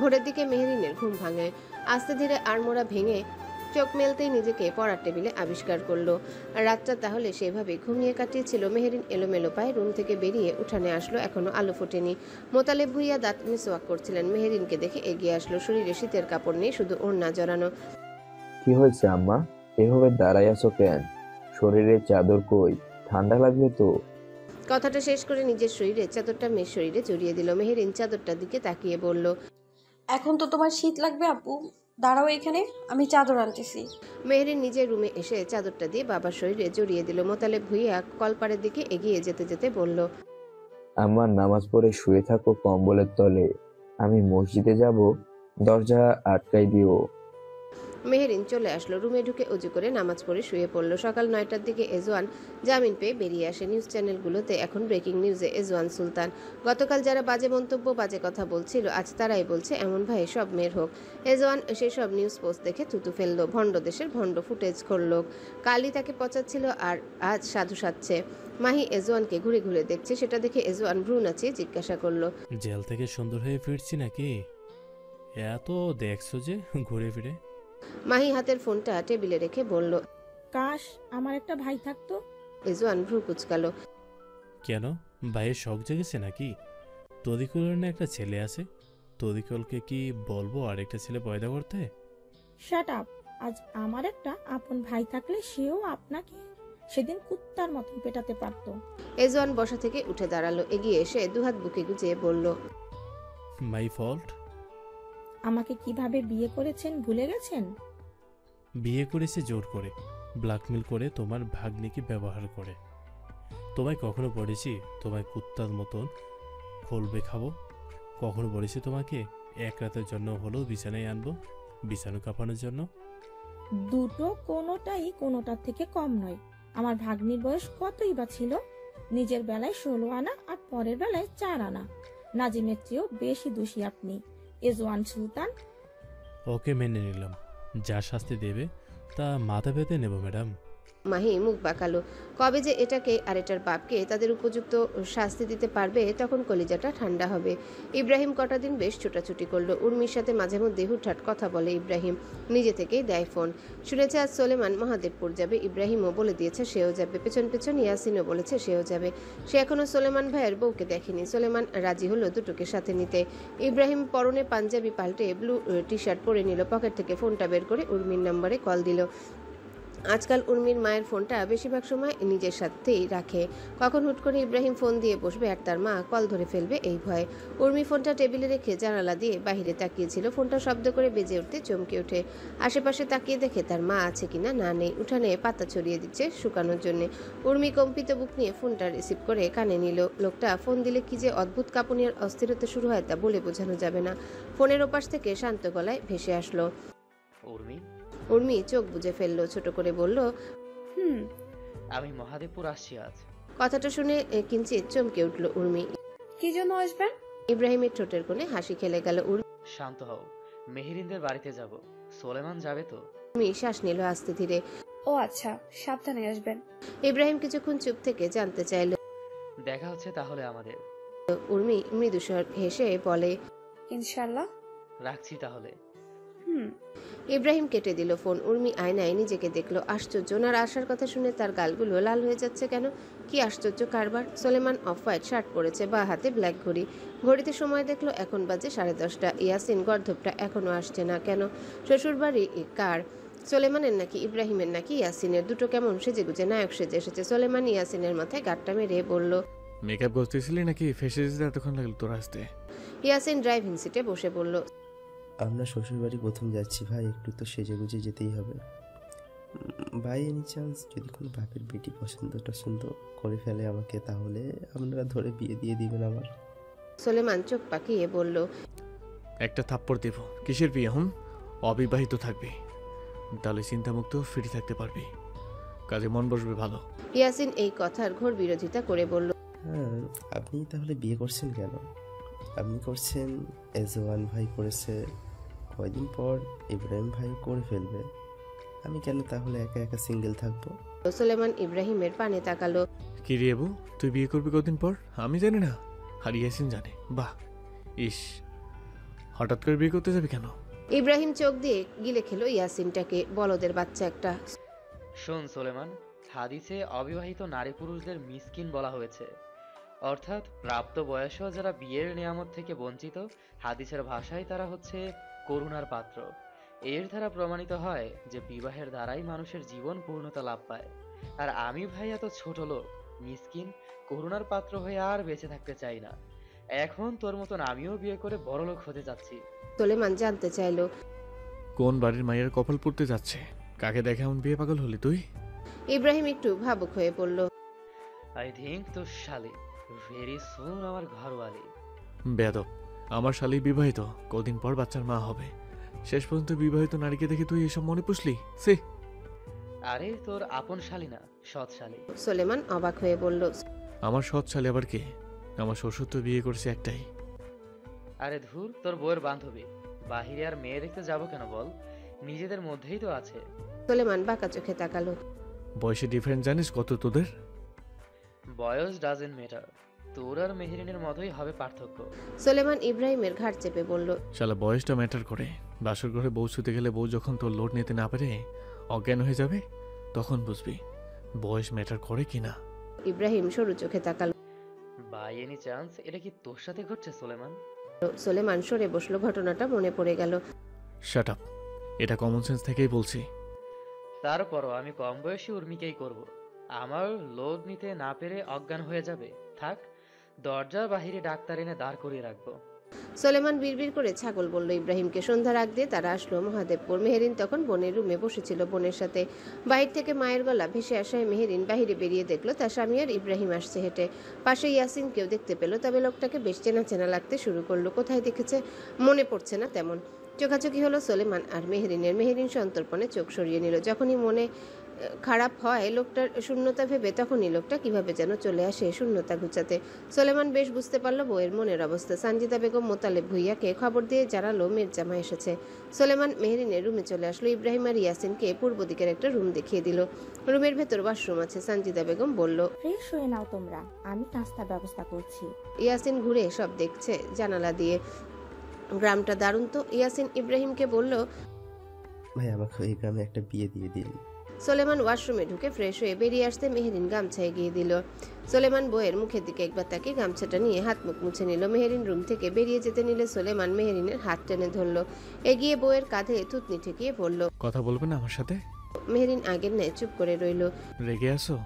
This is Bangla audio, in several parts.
ভোরের দিকে মেহেরিনের ঘুম ভাঙে। আস্তে ধীরে আড়মোড়া ভেঙে চোখ মেলতেই নিজেকে পড়ার টেবিলে আবিষ্কার করলো। রাতটা তাহলে সেভাবে ঘুমিয়ে কাটিয়েছিল মেহেরিন। এলোমেলো পায়ে রুম থেকে বেরিয়ে উঠানে আসলো, এখনো আলো ফোটেনি। মোতালেব ভুইয়া দাঁত মিসওয়াক করছিলেন। মেহেরিনকে দেখে এগিয়ে আসলো। শরীরে শীতের কাপড় নেই, শুধু ওড়না জড়ানো। কি হয়েছে আম্মা, এভাবে দাঁড়ায় আছো কেন? শরীরে চাদর কই? ঠান্ডা লাগবে তো। কথাটা শেষ করে নিজের শরীরে চাদরটা মেয়ের শরীরে জড়িয়ে দিল। মেহেরিন চাদরটার দিকে তাকিয়ে বলল, এখন তো তোমার শীত লাগবে আপু, দাঁড়াও এখানে, আমি চাদর আনতেছি। মেহেরিন নিজের রুমে এসে চাদরটা দিয়ে বাবার শরীরে জড়িয়ে দিল। মোতালেব ভুইয়া কলপারের দিকে এগিয়ে যেতে যেতে বলল, আম্মা নামাজ পড়ে শুয়ে থাকো কম্বলের তলে, আমি মসজিদে যাব, দরজা আটকাই দিও। মেহেরিন চলে আসলো। রুমে ঢুকে উজু করে নামাজ পড়ে শুয়ে পড়ল। সকাল 9টার দিকে এজওয়ান জামিন পেয়ে বেরিয়ে আসে। নিউজ চ্যানেলগুলোতে এখন ব্রেকিং নিউজে এজওয়ান সুলতান। গতকাল যারা বাজে মন্তব্য বাজে কথা বলছিল, আজ তারাই বলছে এমন ভাই সব মেয়ের হোক। এজওয়ান সেসব নিউজ পোস্ট দেখে থুতু ফেললো। ভণ্ড দেশের ভণ্ড ফুটেজ খোরলোক। কালই তাকে পচাচ্ছিল আর আজ সাধু সাজছে। মাহি এজওয়ানকে ঘুরে ঘুরে দেখছে, সেটা দেখে এজওয়ান ভ্রু নাচিয়ে জিজ্ঞাসা করলো, জেল থেকে সুন্দর হয়ে ফিরছি নাকি? এত দেখছো যে ঘুরে ফিরে। মাহি হাতের ফোনটা টেবিলে রেখে বলল, কাশ আমার একটা ভাই থাকতো। এজওয়ান ভ্রু কুচকালো। কেন, ভাইয়ের শখ জেগেছে নাকি? তদিকুলের না একটা ছেলে আছে, তদিকুলকে কি বলবো আরেকটা ছেলে পয়দা করতে? Shut up. আজ আমার একটা আপন ভাই থাকলে সেও আপনাকে সেদিন কুত্তার মতন পেটাতে পারতো। এজওয়ান বসা থেকে উঠে দাঁড়ালো। এগিয়ে এসে দুহাত বুকে গুজে বলল, মাই ফল্ট। আমাকে কিভাবে বিয়ে করেছেন ভুলে গেছেন? বিয়ে করেছে জোর করে, ব্ল্যাকমেল করে, তোমার ভাগ্নিকে ব্যবহার করে। তোমায় কখনো বলেছি তোমায় কুত্তার মতন খোলবে খাবো? কখনো বলেছি তোমাকে এক রাতের জন্য হলেও বিছানায় আনবো, বিছানো কাঁপানোর জন্য? দুটো কোনোটাই কোনোটার থেকে কম নয়। আমার ভাগ্নির বয়স কতই বা ছিল? নিজের বেলায় 16 আনা আর পরের বেলায় 4 আনা। নাজিমের চেয়েও বেশি দোষী আপনি, এজওয়ান সুলতান। ওকে মেনে নিলাম, যা শাস্তি দেবে তা মাথা পেতে নেব ম্যাডাম। মাহি মুখ বাঁকালো। কবে যে এটাকে আর এটার বাপকে তাদের উপযুক্ত শাস্তি দিতে পারবে, তখন কলিজাটা ঠান্ডা হবে। ইব্রাহিম কটা দিন বেশ ছোটাছুটি করলো। উর্মির সাথে মাঝে মধ্যে হুটহাট কথা বলে ইব্রাহিম, নিজে থেকেই দেয় ফোন। শুনেছে আজ সোলেমান মহাদেবপুর যাবে। ইব্রাহিমও বলে দিয়েছে সেও যাবে। পেছন পেছন ইয়াসিনও বলেছে সেও যাবে। সে এখনো সোলেমান ভাইয়ের বউকে দেখেনি। সোলেমান রাজি হলো দুটোকে সাথে নিতে। ইব্রাহিম পরনে পাঞ্জাবি পাল্টে ব্লু টি শার্ট পরে নিল। পকেট থেকে ফোনটা বের করে উর্মির নম্বরে কল দিল। আজকাল উর্মির মায়ের ফোনটা বেশিরভাগ সময় নিজের সাথেই রাখে। কখন হুট করে ইব্রাহিম ফোন দিয়ে বসবে আর তার মা কল ধরে ফেলবে এই ভয়ে। উর্মি ফোনটা টেবিলে রেখে জানালা দিয়ে বাহিরে তাকিয়েছিল। ফোনটা শব্দ করে বেজে উঠতে চমকে ওঠে। আশেপাশে তাকিয়ে দেখে তার মা আছে কিনা, না নেই। উঠানে পাতা ছড়িয়ে দিচ্ছে শুকানোর জন্য। উর্মি কম্পিত বুক নিয়ে ফোনটা রিসিভ করে কানে নিল। লোকটা ফোন দিলে কি যে অদ্ভুত কাঁপুনি আর অস্থিরতা শুরু হয় তা বলে বোঝানো যাবে না। ফোনের ওপাশ থেকে শান্ত গলায় ভেসে আসলো, উর্মি। উর্মি চোখ বুজে ফেললো, ছোট করে বলল, আমি মহাদেবপুর আসছি আজ। কথাটা শুনে কিঞ্চিত চমকে উঠল উর্মি। কি জন্য আসবেন? ইব্রাহিমের ঠোঁটের কোণে হাসি খেলে গেল। শান্ত হও, মেহেরিনদের বাড়িতে যাব। সোলেমান যাবে তো? উর্মি শ্বাস নিল আস্তে ধীরে। ও আচ্ছা, সাবধানে আসবেন। ইব্রাহিম কিছুক্ষণ চুপ থেকে জানতে চাইল। দেখা হচ্ছে তাহলে আমাদের। উর্মি মৃদুস্বর হেসে বলে, ইনশাল্লাহ। রাখছি তাহলে। ইব্রাহিম কেটে দিল ফোন। উর্মি আয়নায় নিজেকে দেখলো। আশ্চর্য, ওনার আসার কথা শুনে তার গালগুলো লাল হয়ে যাচ্ছে কেন? কি আশ্চর্য কারবার। সোলেমান অফ হোয়াইট শার্ট পরেছে, বা হাতে ব্ল্যাক ঘড়ি। ঘড়িতে সময় দেখলো, এখন বাজে 10:30। ইয়াসিন গর্ধবটা এখনো আসছে না কেন? শ্বশুরবাড়ি কার? সোলেমানের নাকি ইব্রাহিমের নাকি ইয়াসিনের? দুটো কেমন সেজেগুজে নায়ক সেজে এসেছে। সোলেমান ইয়াসিনের মাথায় গাঁটটা মেরে বলল, মেকআপ করতেছিলি নাকি? ফেসে দিতে এতক্ষণ লাগলো তোর আসতে? ইয়াসিন ড্রাইভিং সিটে বসে বলল, আমরা শ্বশুরবাড়ি প্রথম যাচ্ছি ভাই, একটু তো সেজেগুজে যেতেই হবে। বাই এনি চান্স যদি কোনো বাপের বেটি পছন্দ টছন্দ করে ফেলে আমাকে, তাহলে আপনারা ধরে বিয়ে দিয়ে দিবেন আমার। সোলেমান চোখ পাকিয়ে বলল, একটা থাপ্পড় দেব। কিসের বিয়ে? অবিবাহিত থাকবি, তাহলে চিন্তামুক্ত ফ্রি থাকতে পারবি, কাজে মন বসবে ভালো। ইয়াসিন এই কথার ঘোর বিরোধিতা করে বলল, হ্যাঁ, আপনি তাহলে বিয়ে করছেন কেন? আপনি করছেন, এজওয়ান ভাই করেছে, কয়দিন পর ইব্রাহিম ভাই করে ফেলবে, আমি কেন তাহলে একা একা সিঙ্গেল থাকবো? সোলেমান ইব্রাহিমের পানে তাকালো। কি রে এবু, তুই বিয়ে করবি কদিন পর? আমি জানি না, আর ইয়াসিন জানে। বাহ, ইস, হঠাৎ করে বিয়ে করতে যাবি কেন? ইব্রাহিম চোখ দিয়ে গিলে খেলো ইয়াসিনটাকে, বলদের বাচ্চা একটা। শোন সোলেমান, হাদিসে অবিবাহিত নারী পুরুষদের মিসকিন বলা হয়েছে, অর্থাৎ প্রাপ্ত বয়সেও যারা বিয়ের নিয়ামত থেকে বঞ্চিত, হাদিসের ভাষায় তারা হচ্ছে করুণার পাত্র। এর দ্বারা প্রমাণিত হয় যে বিবাহের দ্বারাই মানুষের জীবন পূর্ণতা লাভ পায়। আর আমি ভাই এত ছোট লোক, মিসকিন, করুণার পাত্র হয়ে আর বেঁচে থাকতে চাই না। এখন তোর মতন আমিও বিয়ে করে বড়লোক হতে যাচ্ছি। সোলেমান জানতে চাইলো। কোন বাড়ির মায়ের কপাল পড়তে যাচ্ছে? কাকে দেখে এমন বিয়ে পাগল হলি তুই? ইব্রাহিম একটু ভাবুক হয়ে পড়ল। আই থিঙ্ক তোর শালি ভেরি সুন আমার ঘরওয়ালি। বেয়াদব, আমার শালী বিবাহিত, কদিন পর বাচ্চার মা হবে। শেষ পর্যন্ত বিবাহিত নারীকে দেখে তুই এসব মনে পুষলি? সে আরে তোর আপন শালি না, সৎ শালি। সোলেমান অবাক হয়ে বলল। আমার সৎ শালী আবার কে? আমার শ্বশুর তো বিয়ে করেছে একটাই। আরে ধুর, তোর বউয়ের বান্ধবী। বাহিরে আর মেয়ে দেখতে যাবো কেন বল, নিজেদের মধ্যেই তো আছে। সোলেমান বাঁকা চোখে তাকালো। বয়সে ডিফারেন্স জানিস কত তোদের? বয়স ডাজেন্ট ম্যাটার, তোর আর মেহেরিনের মতোই হবে পার্থক্য। সোলেমান ইব্রাহিমের ঘাড় চেপে বলল। শালা বয়সটা ম্যাটার করে। বাসর ঘরে বউ শুতে গেলে বউ যখন তোর লোড নিতে না পারে অজ্ঞান হয়ে যাবে, তখন বুঝবি বয়স ম্যাটার করে কিনা। ইব্রাহিম সরু চোখে তাকালো। বাই এনি চান্স এটা কি তোর সাথে ঘটছে সোলেমান? সোলেমান সরে বসলো, ঘটনাটা মনে পড়ে গেল। শাট আপ, এটা কমন সেন্স থেকেই বলছি। তারপরও আমি কম বয়সী উর্মিকেই করব। আমার লোড নিতে না পেরে অজ্ঞান হয়ে যাবে, থাক, দরজার বাহিরে ডাক্তার এনে দাঁড় করিয়ে রাখবো। সোলেমান বিড়বিড় করে ছাগল বলল ইব্রাহিমকে। সন্ধ্যার আগ দিয়ে তারা আসলো মহাদেবপুর। মেহেরিন তখন বোনের রুমে বসেছিল বোনের সাথে। বাহির থেকে মায়ের গলা ভেসে আসায় মেহেরিন বাহিরে বেরিয়ে দেখলো তার স্বামী আর ইব্রাহিম আসছে হেঁটে। পাশে ইয়াসিনকেও দেখতে পেল, তবে লোকটাকে বেশ চেনা চেনা লাগতে শুরু করলো। কোথায় দেখেছে মনে পড়ছে না তেমন। চোখাচোখি হলো সোলেমান আর মেহেরিনের। মেহেরিন সন্তর্পণে চোখ সরিয়ে নিল। যখনই মনে খারাপ হয় লোকটার শূন্যতা ভেবে, তখনই লোকটা কিভাবে যেন চলে আসে শূন্যতা ঘুচাতে। সোলেমান বেশ বুঝতে পারলো বউয়ের মনের অবস্থা। সানজিদা বেগম মোতালেব ভুইয়াকে খবর দিয়ে জানালো মেয়ের জামা এসেছে। সোলেমান মেহেরিনের রুমে চলে আসলো। ইব্রাহিম আর ইয়াসিনকে পূর্ব দিকের একটা রুম দেখিয়ে দিল। রুমের ভেতর ওয়াশরুম আছে। সানজিদা বেগম বলল, ফ্রেশ হয়ে নাও তোমরা, আমি নাস্তার ব্যবস্থা করছি। ইয়াসিন ঘুরে সব দেখছে জানালা দিয়ে। গ্রামটা দারুণ তো। ইয়াসিন ইব্রাহিমকে বলল। ভাই আমাকে এই গ্রামে একটা বিয়ে দিয়ে দিন। সোলেমান ওয়াশরুমে ঢুকে ফ্রেশ হয়ে বেরিয়ে আসতে মেহেরিন গামছা এগিয়ে দিল। সোলেমান বইয়ের মুখের দিকে একবার তাকে গামছাটা নিয়ে হাত মুখ মুছে নিল। মেহেরিন রুম থেকে বেরিয়ে যেতে নিলে সোলেমান মেহেরিনের হাত টেনে ধরলো। এগিয়ে বইয়ের কাঁধে থুতনি ঠেকিয়ে পড়ল। কথা বলবে না আমার সাথে? মেহেরিন আগের ন্যায় চুপ করে রইল। রেগে আসো?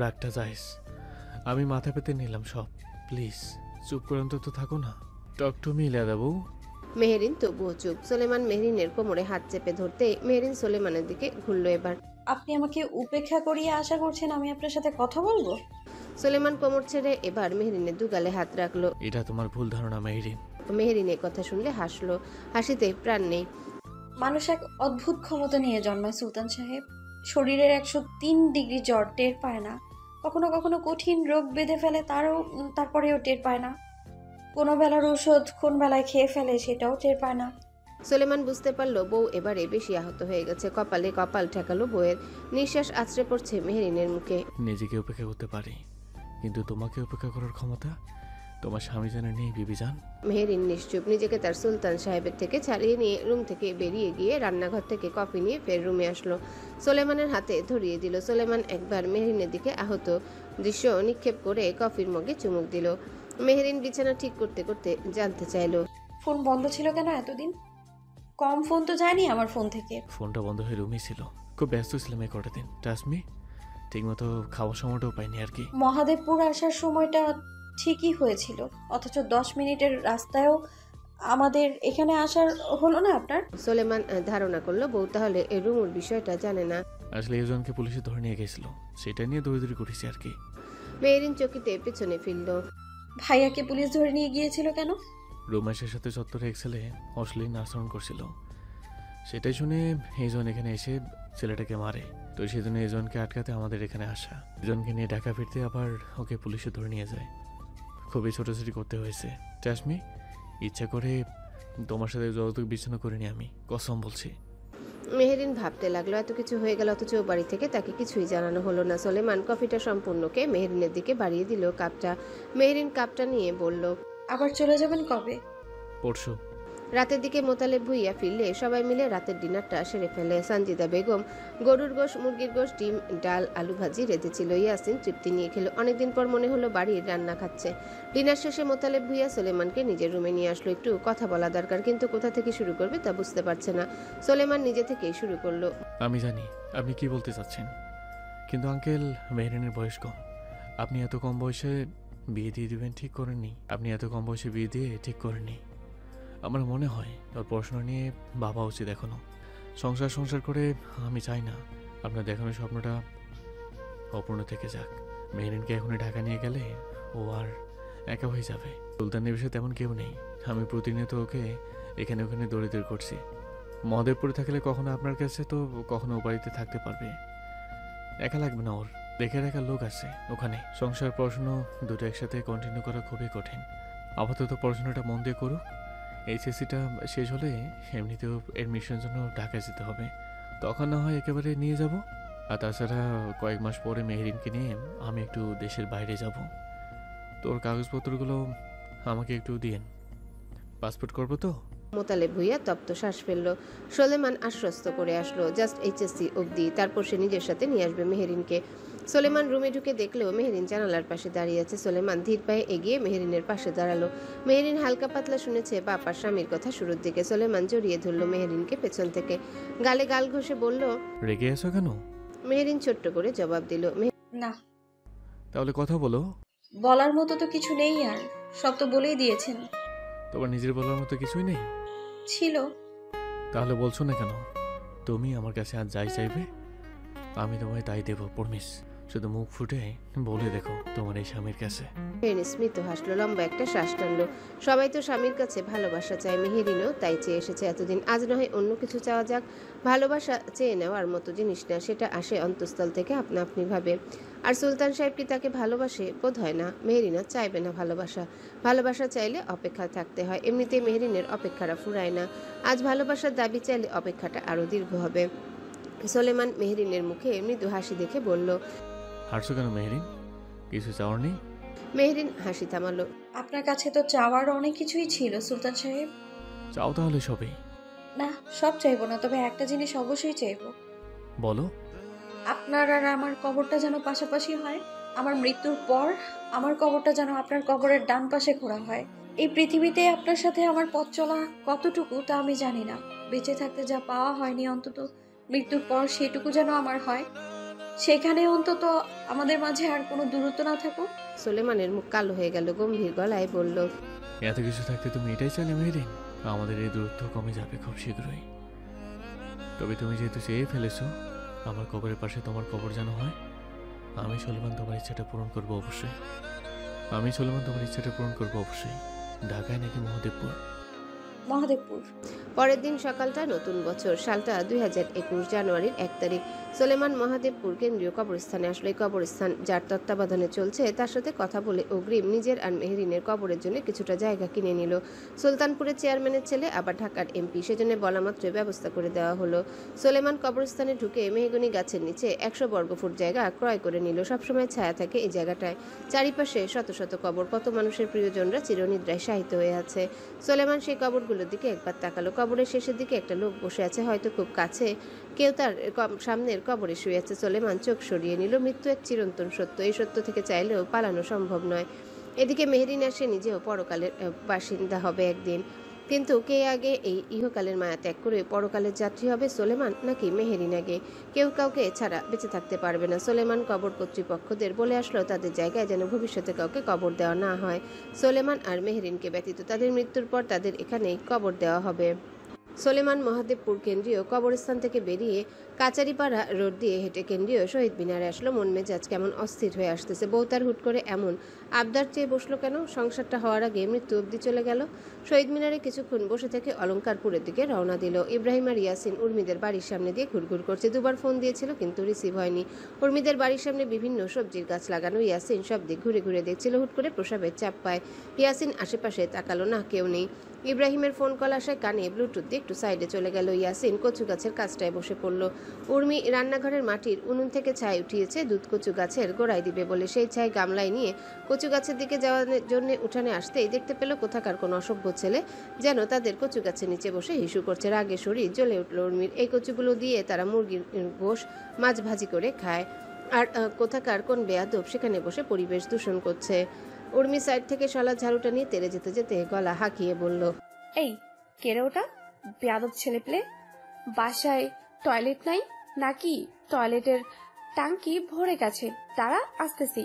রাগটা যাইস, আমি মাথা পেতে নিলাম সব। প্লিজ চুপ করে অন্তত থাকো না। টক টু মি লেদা বউ। মেহেরিন তবুও চুপ। সোলেমান মেহেরিনের কোমরে হাত চেপে ধরতে মেহেরিন সোলেমানের দিকে ঘুরল। এবার আপনি আমাকে উপেক্ষা করিয়ে আশা করছেন আমি আপনার সাথে কথা বলবো? সোলেমান কোমর ছেড়ে এবার মেহেরিনের দুগালে হাত রাখলো। এটা তোমার ভুল ধারণা মেহেরিন। মেহেরিনের কথা শুনলে হাসলো, হাসিতে প্রাণ নেই। মানুষ এক অদ্ভুত ক্ষমতা নিয়ে জন্মায় সুলতান সাহেব। শরীরের 103 ডিগ্রি জ্বর টের পায় না, কখনো কখনো কঠিন রোগ বেঁধে ফেলে তারপরেও টের পায় না। কোনো বেলার ওষুধ কোন বেলায় খেয়ে ফেলে সেটাও টের পায় না। সোলেমান বুঝতে পারলো বউ এবারে বেশি আহত হয়ে গেছে। কপালে কপাল ঠেকালো বউয়ের। নিঃশ্বাস আছড়ে পড়ছে মেহেরিনের মুখে। নিজেকে উপেক্ষা করতে পারি, কিন্তু তোমাকে উপেক্ষা করার ক্ষমতা তোমার স্বামী জানে নেই বিবিজান। মেহেরিন নিশ্চুপ। নিজেকে তার সুলতান সাহেবের থেকে ছাড়িয়ে নিয়ে রুম থেকে বেরিয়ে গিয়ে রান্নাঘর থেকে কফি নিয়ে ফের রুমে আসলো। সোলেমানের হাতে ধরিয়ে দিল। সোলেমান একবার মেহেরিনের দিকে আহত দৃশ্য নিক্ষেপ করে কফির মগে চুমুক দিল। মেহেরিন বিছানা ঠিক করতে করতে জানতে চাইলো, ফোন বন্ধ ছিল কেন এতদিন? কম ফোন তো যায়নি আমার ফোন থেকে। ফোনটা বন্ধ হয়ে রুমই ছিল, খুব ব্যস্ত ছিলাম এই কটা দিন। ট্রাস্ট মি, ঠিকমতো খাওয়ার সময়টাও পাইনি আর কি। মহাদেবপুর আসার সময়টা ঠিকই হয়েছিল, অথচ 10 মিনিটের রাস্তায়ও আমাদের এখানে আসার হলো না আপনার। সোলেমান ধারণা করলো বউ তাহলে এই রুমুর বিষয়টা জানে না। আসলে একজনকে পুলিশে ধরে নিয়ে গেছিল, সেটা নিয়ে দৌড়ি করেছি আর কি। মেহেরিন চকিতে পেছনে ফিরল। ভাইয়াকে পুলিশ ধরে নিয়ে গিয়েছিল কেন? রোমেশের সাথে চত্বরে এক ছেলে অশ্লীল আচরণ করছিল, সেটাই শুনে এইজন এখানে এসে ছেলেটাকে মারে। তো সেজন্য এজনকে আটকাতে আমাদের এখানে আসা। এজনকে নিয়ে ঢাকা ফিরতে আবার ওকে পুলিশে ধরে নিয়ে যায়। খুবই ছোটাছুটি করতে হয়েছে। ট্রাস্ট মি, ইচ্ছা করে তোমার সাথে যতটুকু বিছানা করিনি আমি, কসম বলছি। মেহেরিন ভাবতে লাগলো এত কিছু হয়ে গেল অথচ ও বাড়ি থেকে তাকে কিছুই জানানো হলো না। সোলেমান কফিটা সম্পূর্ণকে মেহেরিনের দিকে বাড়িয়ে দিল কাপটা। মেহেরিন কাপটা নিয়ে বলল, আবার চলে যাবেন কবে? পরশু। রাতের দিকে মোতালেব ভুইয়া ফিরলে সবাই মিলে রাতের ডিনারটা সেরে ফেলে। সানজিদা বেগম গরুর গোশ, মুরগির গোশ, ডিম, ডাল, আলু ভাজি রেঁধেছিল। ইয়াসিন তৃপ্তি নিয়ে খেলো। অনেকদিন পর মনে হলো বাড়ির রান্না খাচ্ছে। ডিনার শেষে মোতালেব ভুইয়া সোলেমানকে নিজের রুমে নিয়ে আসলো। একটু কথা বলা দরকার, কিন্তু কোথা থেকে শুরু করবে তা বুঝতে পারছে না। সোলেমান নিজে থেকেই শুরু করলো। আমি জানি আপনি কি বলতে চাচ্ছেন, কিন্তু আঙ্কেল, মেহরিনের বয়স কম। আপনি এত কম বয়সে বিয়ে দিয়ে দিবেন ঠিক করেননি। আপনি এত কম বয়সে বিয়ে দিয়ে ঠিক করেননি। আমার মনে হয় ওর পড়াশোনা নিয়ে ভাবা উচিত এখনো। সংসার করে আমি চাই না আপনার দেখানোর স্বপ্নটা অপূর্ণ থেকে যাক। মেহরিনকে এখনই ঢাকা নিয়ে গেলে ও আর একা হয়ে যাবে। সুলতানের বিষয়ে তেমন কেউ নেই। আমি প্রতিনিয়ত ওকে এখানে ওখানে দৌড়িদৌড়ি করছি। মহাদেবপুরে থাকলে কখনো আপনার কাছে তো কখনো ও বাড়িতে থাকতে পারবে। একা লাগবে না ওর, দেখে রাখার লোক আছে ওখানে। সংসার পড়াশুনো দুটো একসাথে কন্টিনিউ করা খুবই কঠিন। আপাতত পড়াশোনাটা মন দিয়ে করুক। এইচএসসিটা শেষ হলে এমনিতেও এডমিশনের জন্য ঢাকায় যেতে হবে, তখন না হয় একেবারে নিয়ে যাব। আর তাছাড়া কয়েক মাস পরে মেহরিনকে নিয়ে আমি একটু দেশের বাইরে যাব। তোর কাগজপত্রগুলো আমাকে একটু দিয়েন, পাসপোর্ট করবো তো। মোতালেব ভুইয়া তপ্ত শ্বাস ফেলল। সোলেমান আশ্বস্ত করে আসলো জাস্ট এইচএসসি অবধি, তারপর সে নিজের সাথে নিয়ে আসবে মেহেরিনকে। সোলেমান রুমে ঢুকে দেখলেও মেহেরিন জানালার পাশে দাঁড়িয়ে আছে। সোলেমান ধীর পায়ে এগিয়ে মেহেরিনের পাশে দাঁড়ালো। মেহেরিন হালকা পাতলা শুনেছে বাপার স্বামীর কথা শুরুর দিকে। সোলেমান জড়িয়ে ধরল মেহেরিনকে পেছন থেকে, গালে গাল ঘষে বলল, রেগে আছো কেন? মেহেরিন ছোট্ট করে জবাব দিল, না, তাহলে কথা বলো। বলার মতো তো কিছু নেই, আর সব তো বলেই দিয়েছেন। তোমার নিজের বলার মতো কিছুই নেই? ছিল। তাহলে বলছো না কেন? তুমি আমার কাছে আজ যাই চাইবে আমি তোমায় তাই দেবো, প্রমিস। শুধু মুখ ফুটে বলে দেখো তোমার এই স্বামীর কাছে। মেহেরিন স্মিত হাসলো, লম্বা একটা শ্বাস টানলো। সবাই তো স্বামীর কাছে ভালোবাসা চায়, মেহেরিনও তাই চেয়ে এসেছে এতদিন। আজ নয় অন্য কিছু চাওয়া যাক। ভালোবাসা চেয়ে নেওয়ার মতো জিনিস না, সেটা আসে অন্তঃস্থল থেকে আপনা আপনি ভাবে। আর সুলতান সাহেব কি তাকে ভালোবাসে? বোধ হয় না। মেহেরিনা চাইবে না ভালোবাসা। ভালোবাসা চাইলে অপেক্ষা থাকতে হয়। এমনিতেই মেহেরিনের অপেক্ষারা ফুরায় না। আজ ভালোবাসার দাবি চাইলে অপেক্ষাটা আরো দীর্ঘ হবে। সোলেমান মেহেরিনের মুখে মৃদু হাসি দেখে বলল, হারছো কেন মেহরিন? কিছু চাওয়ার নেই? মেহেরিন হাসি থামালো। আপনার কাছে তো চাওয়ার অনেক কিছুই ছিল সুলতান সাহেব। চাও তাহলে সবই? না, সব চাইবো না, তবে একটা জিনিস অবশ্যই চাইবো। বলো। আপনার আর আমার কবরটা যেন পাশাপাশি হয়। আমার মৃত্যুর পর আমার কবরটা যেন আপনার কবরের ডান পাশে খোঁড়া হয়। এই পৃথিবীতে আপনার সাথে আমার পথ চলা কতটুকু তা আমি জানি না। বেঁচে থাকতে যা পাওয়া হয়নি, অন্তত মৃত্যুর পর সেটুকু যেন আমার হয়। সেখানে অন্তত আমাদের মাঝে আর কোনো দূরত্ব না থাকুক। সোলেমানের মুখ কালো হয়ে গেল, গম্ভীর গলায় বলল, এত কিছু থাকতে তুমি এটাই চাইলে মেহরিন? আমাদের এই দূরত্ব কমে যাবে খুব শীঘ্রই। তবে তুমি যেহেতু চেয়ে ফেলেছো আমার কবরের পাশে তোমার কবর যেন হয়, আমি সোলেমান তোমার ইচ্ছাটা পূরণ করবো অবশ্যই। ঢাকায় নাকি মহাদেবপুর? মহাদেবপুর। পরের দিন সকালটা নতুন বছর, সালটা 2021 জানুয়ারির 1 তারিখ। সোলেমান মহাদেবপুর কেন্দ্রীয় কবরস্থানে আসলো। এই কবরস্থান যার তত্ত্বাবধানে চলছে তার সাথে কথা বলে অগ্রিম নিজের আর মেহরিনের কবরের জন্য কিছুটা জায়গা কিনে নিল। সুলতানপুরের চেয়ারম্যানের ছেলে, আবার ঢাকার এমপি, সেজন্য বলা মাত্র ব্যবস্থা করে দেওয়া হলো। সোলেমান কবরস্থানে ঢুকে মেহগনি গাছের নিচে 100 বর্গফুট জায়গা ক্রয় করে নিল। সবসময় ছায়া থাকে এই জায়গাটায়। চারিপাশে শত শত কবর, কত মানুষের প্রিয়জনরা চিরনিদ্রায় শায়িত হয়ে আছে। সোলেমান সেই কবরগুলোর দিকে একবার তাকালো। কবরের শেষের দিকে একটা লোক বসে আছে, হয়তো খুব কাছে কেউ তার সামনের কবরে শুয়ে আছে। সোলেমান চোখ সরিয়ে নিল। মৃত্যু এক চিরন্তন সত্য, এই সত্য থেকে চাইলেও পালানো সম্ভব নয়। এদিকে মেহরিন সে নিজেও পরকালের বাসিন্দা হবে একদিন, কিন্তু কে আগে এই ইহকালের মায়া ত্যাগ করে পরকালের যাত্রী হবে, সোলেমান নাকি মেহরিন আগে? কেউ কাউকে ছাড়া বেঁচে থাকতে পারবে না। সোলেমান কবর কর্তৃপক্ষদের বলে আসলো তাদের জায়গায় যেন ভবিষ্যতে কাউকে কবর দেওয়া না হয়। সোলেমান আর মেহরিনকে ব্যতীত তাদের মৃত্যুর পর তাদের এখানেই কবর দেওয়া হবে। সোলেমান মহাদেবপুর কেন্দ্রীয় কবরস্থান থেকে বেরিয়ে কাচারিপাড়া রোড দিয়ে হেঁটে কেন্দ্রীয় শহীদ মিনারে আসলো। মন মেজাজ কেমন অস্থির হয়ে আসতেছে। বউ তার হুট করে এমন আবদার চেয়ে বসলো কেন? সংসারটা হওয়ার আগে মৃত্যু অবধি চলে গেল। শহীদ মিনারে কিছুক্ষণ বসে থেকে অলঙ্কারপুরের দিকে রওনা দিল। ইব্রাহিম আর ইয়াসিন উর্মিদের বাড়ির সামনে দিয়ে ঘুরঘুর করছে। দুবার ফোন দিয়েছিল কিন্তু রিসিভ হয়নি। উর্মিদের বাড়ির সামনে বিভিন্ন সবজির গাছ লাগানো। ইয়াসিন সব দিক ঘুরে ঘুরে দেখছিল। হুট করে প্রসাবের চাপ পায়। ইয়াসিন আশেপাশে তাকালো না, কেউ নেই। ইব্রাহিমের ফোন কল আসায় কানে ব্লুটুথ দিয়ে একটু সাইডে চলে গেল। ইয়াসিন কচু গাছের কাছটায় বসে পড়ল। উর্মি রান্নাঘরের মাটির উনুন থেকে ছাই উঠিয়েছে দুধ কচু গাছের গোড়ায় দিবে বলে। সেই ছাই গামলায় নিয়ে কচু গাছের দিকে যাওয়ার জন্য উঠানে আসতেই দেখতে পেল কোথাকার কোন অসভ্য ছেলে যেন তাদের কচু গাছের নিচে বসে হিসু করছে। রাগে শরীর জ্বলে উঠল উর্মির। এই কচুগুলো দিয়ে তারা মুরগির গোশ মাছ ভাজি করে খায়, আর কোথাকার কোন বেয়াদব সেখানে বসে পরিবেশ দূষণ করছে। উর্মি সাইড থেকে শলা ঝাড়ুটা নিয়ে তেড়ে যেতে যেতে গলা হাঁকিয়ে বলল, এই কেড়ে ওটা বেয়াদব ছেলে পেলে, বাসায় টয়লেট নাই নাকি? টয়লেটের টাঙ্কি ভরে গেছে, তারা আসতেছি।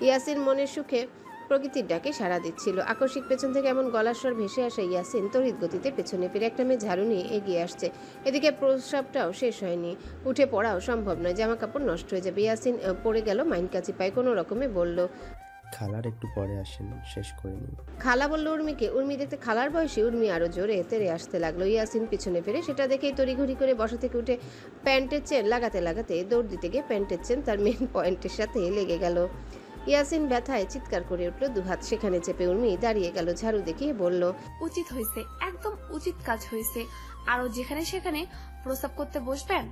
ইয়াসিন মনের সুখে প্রকৃতির ডাকে সাড়া দিচ্ছিল। আকস্মিক পেছন থেকে এমন গলার স্বর ভেসে আসে ইয়াসিন তড়িৎ গতিতে পেছনে ফিরে। একটা মেয়ে ঝাড়ু নিয়ে এগিয়ে আসছে। এদিকে প্রস্রাবটাও শেষ হয়নি, উঠে পড়াও সম্ভব নয়, জামা কাপড় নষ্ট হয়ে যাবে। ইয়াসিন পড়ে গেল মাইন কাচি পায়, কোনো রকমে বলল, খালার একটু পরে আসেন, শেষ করে নিন। খালা বলল উর্মিকে। উর্মি দেখতে খালার বয়সী। উর্মি আরো জোরে তেড়ে আসতে লাগলো। ইয়াসিন পিছনে ফিরে সেটা দেখেই তড়িঘড়ি করে বসা থেকে উঠে প্যান্টের চেন লাগাতে লাগাতে দৌড় দিতে গিয়ে প্যান্টের চেন তার মেন পয়েন্টের সাথে লেগে গেল। ইয়াসিন ব্যথায় চিৎকার করে উঠল, দুহাত সেখানে চেপে। উর্মি দাঁড়িয়ে গেল, ঝাড়ু দেখিয়ে বলল, উচিত হয়েছে, একদম উচিত কাজ হয়েছে। আরো যেখানে সেখানে প্রস্তাব করতে বসবেন।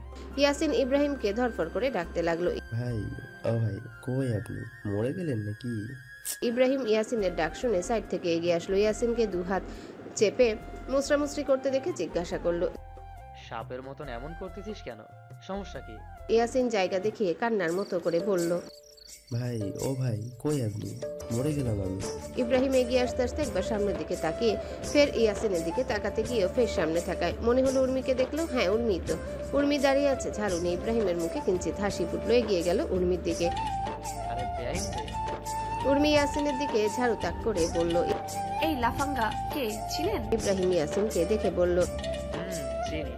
ইয়াসিন ইব্রাহিমকে ধরফর করে ডাকতে লাগলো। ভাই, ও ভাই, কই আপনি? মরে গেলেন নাকি? ইব্রাহিম ইয়াসিনের ডাক শুনে সাইড থেকে এগিয়ে আসলো। ইয়াসিনকে দুহাত চেপে মুসরামুসরি করতে দেখে জিজ্ঞাসা করলো, সাপের মতন এমন করতেছিস কেন? সমস্যা কি? ইয়াসিন জায়গা দেখিয়ে কান্নার মতো করে বলল, ভাই, ও ভাই, কই আপনি? মরে গেলাম আমি। ইব্রাহিম এগিয়ে আসতে আসতে একবার সামনের দিকে তাকিয়ে ফের ইয়াসিনের দিকে তাকাতে গিয়েও ফের সামনে থাকায় মনে হলো উর্মিকে দেখলো। হ্যাঁ, উর্মি তো। উর্মি দাঁড়িয়ে আছে ঝাড়ু নিয়ে। ইব্রাহিমের মুখে কিঞ্চিত হাসি ফুটলো, এগিয়ে গেল উর্মির দিকে। আরে বেআইন রে। উর্মি ইয়াসিনের দিকে ঝাড়ু তাক করে বলল, এই লাফাঙ্গা কে ছিলেন? ইব্রাহিম ইয়াসিনকে দেখে বলল, চিনি।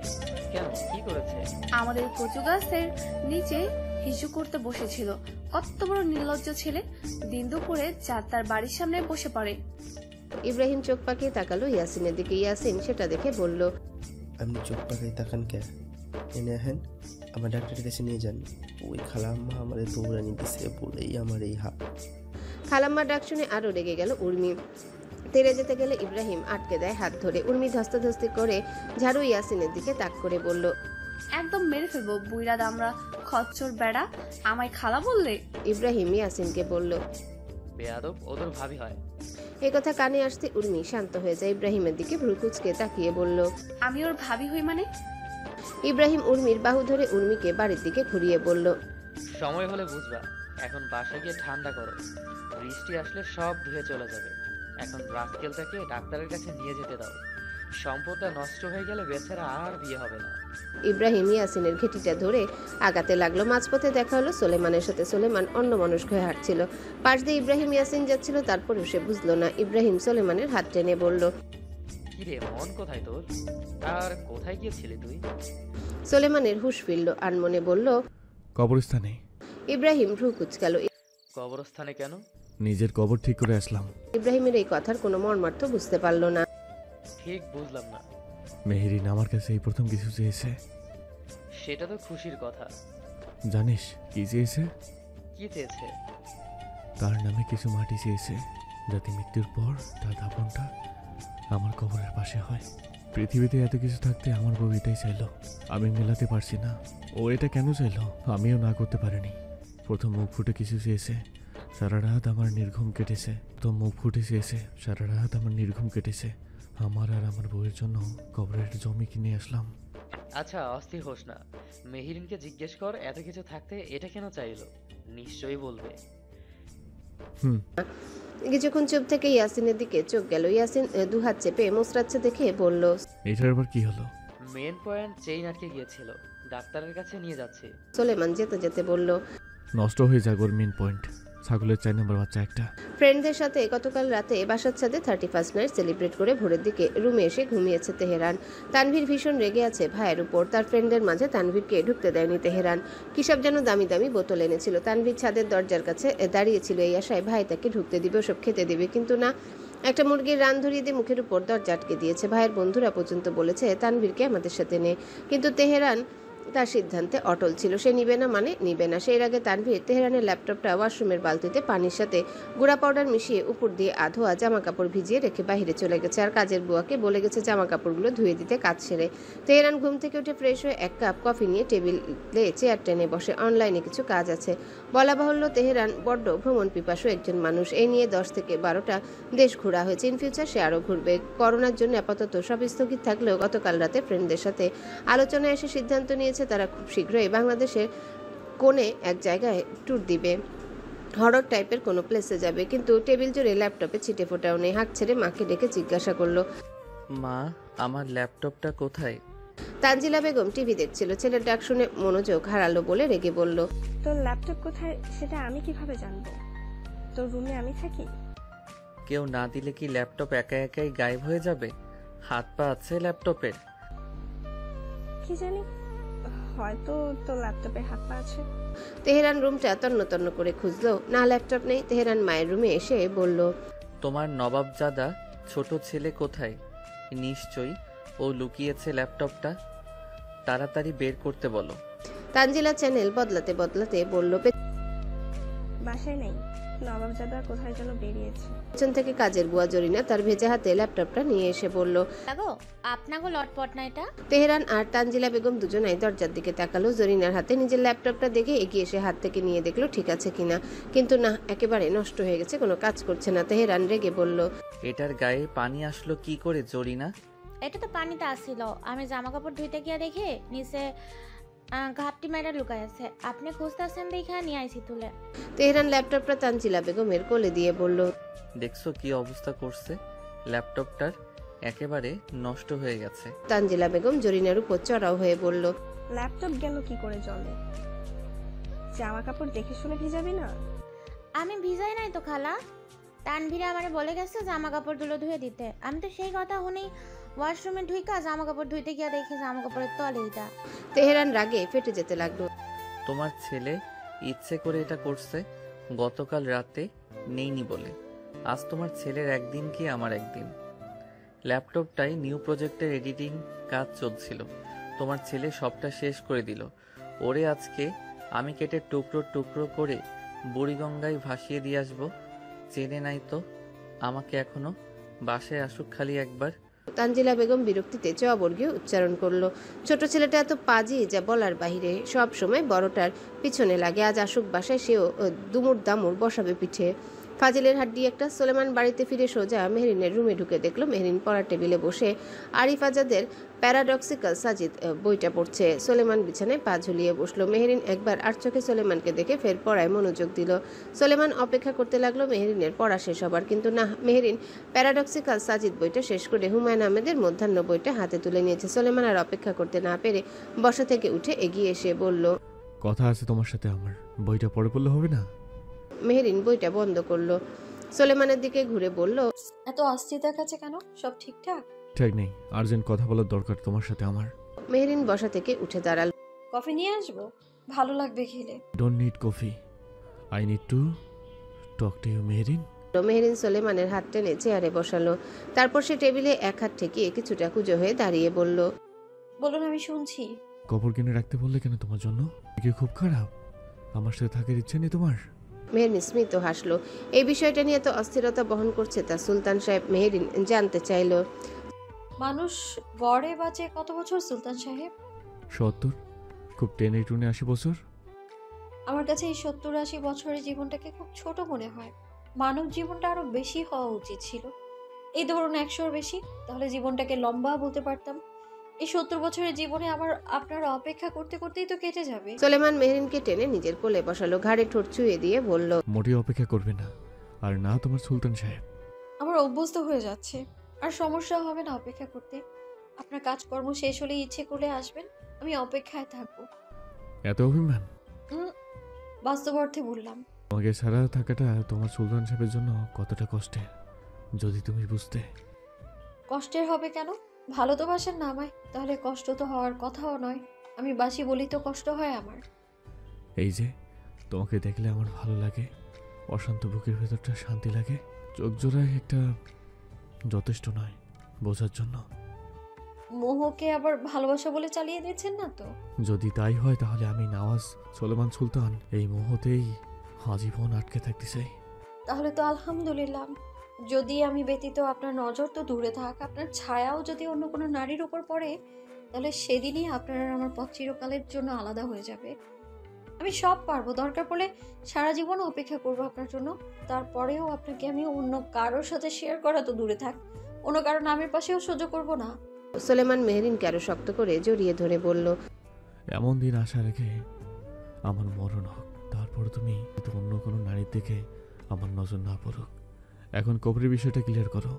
কেন, কি করেছে? আমাদের কচু গাছের নিচে হিসু করতে বসেছিল। কত বড় নির্লজ্জ ছেলে, দিন দুপুরে যার তার বাড়ির সামনে বসে পড়ে। ইব্রাহিম চোখ পাকিয়ে তাকালো ইয়াসিনের দিকে। ইয়াসিন সেটা দেখে বলল, আপনি চোখ পাকাই তাকান কে? এনে হেন আমার ডাক্তারের কাছে নিয়ে যান। ওই খালাম্মা আমার দৌড়ানি দিছে বলেই আমার এই হাত। খালাম্মা ডাক শুনে আরো রেগে গেল উর্মি। তেড়ে যেতে গেলে ইব্রাহিম আটকে দেয় হাত ধরে। উর্মি ধস্তাধস্তি করে ঝাড়ু ইয়াসিনের দিকে তাক করে বলল, একদম মেরে ফেলবো বুইরা দামরা খচ্চর বেড়া, আমায় খালা বললে? ইব্রাহিম ইয়াসিনকে বলল। বেয়াদব ওদের ভাবি হয়। এই কথা কানে আসতে উর্মি শান্ত হয়ে যায়। ইব্রাহিমের দিকে ভ্রু কুঁচকে তাকিয়ে বলল, আমি ওর ভাবি হই মানে? ইব্রাহিম উর্মির বাহু ধরে উর্মিকে বাড়ির দিকে ঘুরিয়ে বলল, সময় হলে বুঝবা। এখন বাসা গিয়ে ঠান্ডা করো, বৃষ্টি আসলে সব ধুয়ে চলে যাবে। এখন রাস্কেলটাকে ডাক্তারের কাছে নিয়ে যেতে দাও। সম্পদটা নষ্ট হয়ে গেলে বেচারা আর বিয়ে হবে না। ইব্রাহিম ইয়াসিনের ঘেটিটা ধরে আগাতে লাগলো। মাঝপথে দেখা হলো সোলেমানের সাথে। সোলেমান অন্যমনস্ক হয়ে হাঁটছিল। পাশ দিয়ে ইব্রাহিম ইয়াসিন যাচ্ছিল, তারপরেও সে বুঝলো না। ইব্রাহিম সোলেমানের হাত টেনে বলল, কিরে মন কোথায় তোর? আর কোথায় গিয়েছিলি তুই? সোলেমানের হুঁশ ফিরল, আনমনে বলল, কবরস্থানে। ইব্রাহিম ভ্রু কুঁচকাল। কবরস্থানে কেন? নিজের কবর ঠিক করে আসলাম। ইব্রাহিমের এই কথার কোনো মর্মার্থ বুঝতে পারল না। ঠিক বুঝলাম না। মেহেরিন আমার কাছে এই প্রথম কিছু চেয়েছে। সেটা তো খুশির কথা। জানিস কি চেয়েছে? কি চেয়েছে? তার নামে কিছু মাটি চেয়েছে, যাতে মৃত্যুর পর তার দাফনটা আমার কবরের পাশে হয়। পৃথিবীতে এত কিছু থাকতে আমার বউ এটাই চাইলো। আমি মেলাতে পারছি না। ও এটা কেন চাইলো আমিও না করতে পারিনি। প্রথম মুখ ফুটে কিছু চেয়েছে, সারা রাত আমার নির্ঘুম কেটেছে। তো মুখ ফুটে চেয়েছে, সারা রাত আমার নির্ঘুম কেটেছে। আমার আর আমার বউয়ের জন্য কবরের জমি কিনে আসলাম। আচ্ছা, অস্থির হোস না। মেহিরিনকে জিজ্ঞেস কর এত কিছু থাকতে এটা কেন চাইলো, নিশ্চয়ই বলবে। কিছুক্ষণ চুপ থেকে ইয়াসিনের দিকে চোখ গেল। ইয়াসিন দুহাত চেপে মোসরাচ্ছে দেখে বলল, এটার আবার কি হলো? মেন পয়েন্ট চেইন আটকে গিয়েছিল, ডাক্তারের কাছে নিয়ে যাচ্ছি। সোলেমান যেতে যেতে বলল, নষ্ট হয়ে যাক ওর মেন পয়েন্ট। ছাগলের 4 নম্বর বাচ্চা একটা। ফ্রেন্ডদের সাথে গতকাল রাতে বাসার ছাদে 31st নাইট সেলিব্রেট করে ভোরের দিকে রুমে এসে ঘুমিয়েছে তেহরান। তানভীর ভীষণ রেগে আছে ভাইয়ের উপর। তার ফ্রেন্ডদের মাঝে তানভীরকে ঢুকতে দেয়নি তেহরান। কিসব যেন দামি দামি বোতল এনেছিল। তানভীর ছাদের দরজার কাছে দাঁড়িয়েছিল এই আশায় ভাই তাকে ঢুকতে দিবে, ওসব খেতে দিবে, কিন্তু না। একটা মুরগির রান ধরিয়ে দিয়ে মুখের উপর দরজা আটকে দিয়েছে। ভাইয়ের বন্ধুরা পর্যন্ত বলেছে তানভীরকে আমাদের সাথে নে, কিন্তু তেহরান তার সিদ্ধান্তে অটল ছিল। সে নিবে না মানে নিবে না। সেই আগে তানভীর তেহরানের ল্যাপটপটা ওয়াশরুমের বালতিতে পানির সাথে গুঁড়া পাউডার মিশিয়ে উপর দিয়ে আধোয়া জামা কাপড় ভিজিয়ে রেখে বাইরে চলে গেছে, আর কাজের বুয়াকে বলে গেছে জামা কাপড়গুলো ধুয়ে দিতে কাজ সেরে। তেহরান ঘুম থেকে উঠে ফ্রেশ হয়ে 1 কাপ কফি নিয়ে টেবিলে চেয়ার টেনে বসে। অনলাইনে কিছু কাজ আছে। বলা বাহুল্য তেহরান বড্ড ভ্রমণ পিপাসু একজন মানুষ। এই নিয়ে 10 থেকে 12টা দেশ ঘোরা হয়েছে। ইন ফিউচার সে আরও ঘুরবে। করোনার জন্য আপাতত সব স্থগিত থাকলেও গতকাল রাতে ফ্রেন্ডদের সাথে আলোচনায় এসে সিদ্ধান্ত নিয়েছে তারা খুব শীঘ্রই বাংলাদেশের কোণে এক জায়গায় ট্যুর দিবে। হরর টাইপের কোনো প্লেসে যাবে। কিন্তু টেবিল জুড়ে ল্যাপটপে ছিটে ফোটাও নেই। হাঁক ছেড়ে মাকে ডেকে জিজ্ঞাসা করলো, মা, আমার ল্যাপটপটা কোথায়? তানজিলা বেগম টিভি দেখছিল। ছেলের ডাক শুনে মনোযোগ হারালো বলে রেগে বলল, তোর ল্যাপটপ কোথায় সেটা আমি কিভাবে জানবো? তোর রুমে আমি থাকি। কেউ না দিলে কি ল্যাপটপ একা একাই গায়েব হয়ে যাবে? হাত পা আছে ল্যাপটপের? কি জানি, হয়তো তোর ল্যাপটপে হাত পা আছে। তেহরান রুমটা তন্ন তন্ন করে খুঁজলো, না ল্যাপটপ নেই। তেহরান মায়ের রুমে এসে বলল, তোমার নবাবজাদা ছোট ছেলে কোথায়? নিশ্চয়ই ও লুকিয়েছে ল্যাপটপটা। তাড়াতাড়ি বের করতে বলো। তানজিলা চ্যানেল বদলাতে বদলাতে বলল, বাসায় নেই, নবাবজাদা কোথায় যেন বেরিয়েছে। পেছন থেকে কাজের বুয়া জরিনা তার ভেজা হাতে ল্যাপটপটা নিয়ে এসে বলল, আপনাকে লটপট না এটা। তেহরান আর তানজিলা বেগম দুজনাই দরজার দিকে তাকালো। জরিনার হাতে নিজের ল্যাপটপটা দেখে এগিয়ে এসে হাত থেকে নিয়ে দেখলো ঠিক আছে কিনা, কিন্তু না, একেবারে নষ্ট হয়ে গেছে, কোনো কাজ করছে না। তেহরান রেগে বলল, এটার গায়ে পানি আসলো কি করে জরিনা? এটা তো পানিতে আসছিল, আমি জামা কাপড় ধুইতে গিয়া দেখে নিচে ঘাপটি মেয়েরা লুকাই আছে, আপনি খুঁজতেছেন দেখা নিয়ে আইসি তুলে। তেহরান ল্যাপটপটা তানজিলা বেগমের কোলে দিয়ে বলল, দেখছো কি অবস্থা করছে ল্যাপটপটার? একেবারে নষ্ট হয়ে গেছে। তানজিলা বেগম জরিনার উপর চড়াও হয়ে বলল, ল্যাপটপ গেল কি করে জলে? জামা কাপড় দেখে শুনে ভিজাবি না? আমি ভিজাই নাই তো খালা, তানভীরে আমারে বলে গেছে জামা কাপড় গুলো ধুয়ে দিতে। আমি তো সেই কথা শুনেই ওয়াশরুমে ঢুইকা জামা কাপড় ধুইতে গিয়া দেখি জামা কাপড়ের তলে এটা। তেহরান রাগে ফেটে যেতে লাগলো। তোমার ছেলে ইচ্ছে করে এটা করছে, গতকাল রাতে নেইনি বলে। আজ তোমার ছেলের একদিন কি আমার একদিন। ল্যাপটপটাই নিউ প্রজেক্টের এডিটিং কাজ চলছিল, তোমার ছেলে সবটা শেষ করে দিল। ওরে আজকে আমি কেটে টুকরো টুকরো করে বুড়িগঙ্গায় ভাসিয়ে দিয়ে আসবো। চেনে নাই তো আমাকে এখনো? বাসায় আসুক খালি একবার। তানজিলা বেগম বিরক্তিতে চবর্গীয় উচ্চারণ করলো। ছোট ছেলেটা এত পাজি যা বলার বাহিরে, সব সময় বড়টার পিছনে লাগে। আজ আসুক বাসায়, সেও দুমুর দামুর বসাবে পিঠে। ফাজিলের হাড্ডি একটা। সোলেমান বাড়িতে ফিরে সোজা মেহরিনের রুমে ঢুকে দেখলো মেহরিন পড়ার টেবিলে বসে আরিফ আজাদের প্যারাডক্সিক্যাল সাজিদ বইটা পড়ছে। সোলেমান বিছানায় পা ঝুলিয়ে বসলো। মেহরিন একবার আর চোখে সোলেমানকে দেখে ফের পড়ায় মনোযোগ দিল। সোলেমান অপেক্ষা করতে লাগলো মেহরিনের পড়া শেষ হবার, কিন্তু না, মেহরিন প্যারাডক্সিক্যাল সাজিদ বইটা শেষ করে হুমায়ুন আহমেদের মধ্যাহ্ন বইটা হাতে তুলে নিয়েছে। সোলেমান আর অপেক্ষা করতে না পেরে বসা থেকে উঠে এগিয়ে এসে বলল, কথা আছে তোমার সাথে আমার, বইটা পড়ে পড়লে হবে না? মেহরিন বইটা বন্ধ করলো। সোলেমানের দিকে ঘুরে বলল, এত অস্থিরতার কাছে কেন? সব ঠিকঠাক? ঠিক নেই, আর্জেন্ট কথা বলার দরকার তোমার সাথে আমার। মেহরিন বসা থেকে উঠে দাঁড়াল। কফি নিয়ে আসবো? ভালো লাগবে খেলে। Don't need coffee, I need to talk to you Mehrin. Mehrin সোলেমানের হাত টেনে চেয়ারে বসালো। তারপর সে টেবিলে এক হাত ঠেকিয়ে কিছুটা কুঁজো হয়ে দাঁড়িয়ে বলল, বলুন, আমি শুনছি। কাপড় কিনে রাখতে বললে কেন তোমার জন্য? কি খুব খারাপ? আমার সাথে থাকার ইচ্ছে নেই তোমার? মেহরিন স্মিত হাসলো। এই বিষয়টা নিয়ে তো অস্থিরতা বহন করছে তা সুলতান সাহেব মেহরিন জানতে চাইল। মানুষ গড়ে বাঁচে কত বছর সুলতান সাহেব? 70, খুব টেনে টুনে 80 বছর। আমার কাছে এই 70-80 বছরের জীবনটাকে খুব ছোট মনে হয়। মানব জীবনটা আরো বেশি হওয়া উচিত ছিল। এই ধরুন 100-র বেশি, তাহলে জীবনটাকে লম্বা বলতে পারতাম। এই 70 বছরের জীবনে আমার আপনার অপেক্ষা করতে করতেই তো কেটে যাবে। সোলেমান মেহরিনকে টেনে নিজের কোলে বসালো। ঘাড়ে ঠোঁট ছুঁয়ে দিয়ে বলল, মোটেই অপেক্ষা করবে না, আর না তোমার সুলতান সাহেব। আমার অভ্যস্ত হয়ে যাচ্ছে, আর সমস্যা হবে না অপেক্ষা করতে। আপনার কাজকর্ম শেষ হলে ইচ্ছে করলে আসবেন, আমি অপেক্ষায় থাকবো। এত অভিমান? বাস্তব অর্থে বললাম। তোমাকে ছাড়া থাকাটা তোমার সুলতান সাহেবের জন্য কতটা কষ্টের, যদি তুমি বুঝতে। কষ্টের হবে কেন? ভালো তো বাসেন না আমায়, তাহলে কষ্ট তো হওয়ার কথাও নয়। আমি বাসি বলি তো কষ্ট হয় আমার। এই যে তোমাকে দেখলে আমার ভালো লাগে, অশান্ত বুকের ভেতরটা শান্তি লাগে। চোখ জোড়ায় একটা যথেষ্ট নয় বোঝার জন্য। মোহকে আবার ভালোবাসা বলে চালিয়ে দিচ্ছেন না তো? যদি তাই হয় তাহলে আমি নওয়াজ সুলেমান সুলতান এই মুহূর্তেই আজীবন আটকে থাকতে চাই। তাহলে তো আলহামদুলিল্লাহ। যদি আমি ব্যতীত আপনার নজর তো দূরে থাক, আপনার ছায়াও যদি অন্য কোনো নারীর উপর পড়ে, তাহলে সেদিনই আপনার আর আমার পথ চিরকালের জন্য আলাদা হয়ে যাবে। আমি সব পারবো, দরকার পড়লে সারা জীবন অপেক্ষা করবো আপনার জন্য। তারপরেও আপনাকে আমি অন্য কারোর সাথে শেয়ার করা তো দূরে থাক, অন্য কারো নামের পাশেও সহ্য করব না। সোলেমান মেহরিনকে আরো শক্ত করে জড়িয়ে ধরে বলল, এমন দিন আশা রেখে আমার মরণ হোক, তারপর তুমি তো অন্য কোনো নারীর দিকে আমার নজর না পড়ুক। এখন কবরের বিষয়টা ক্লিয়ার করো,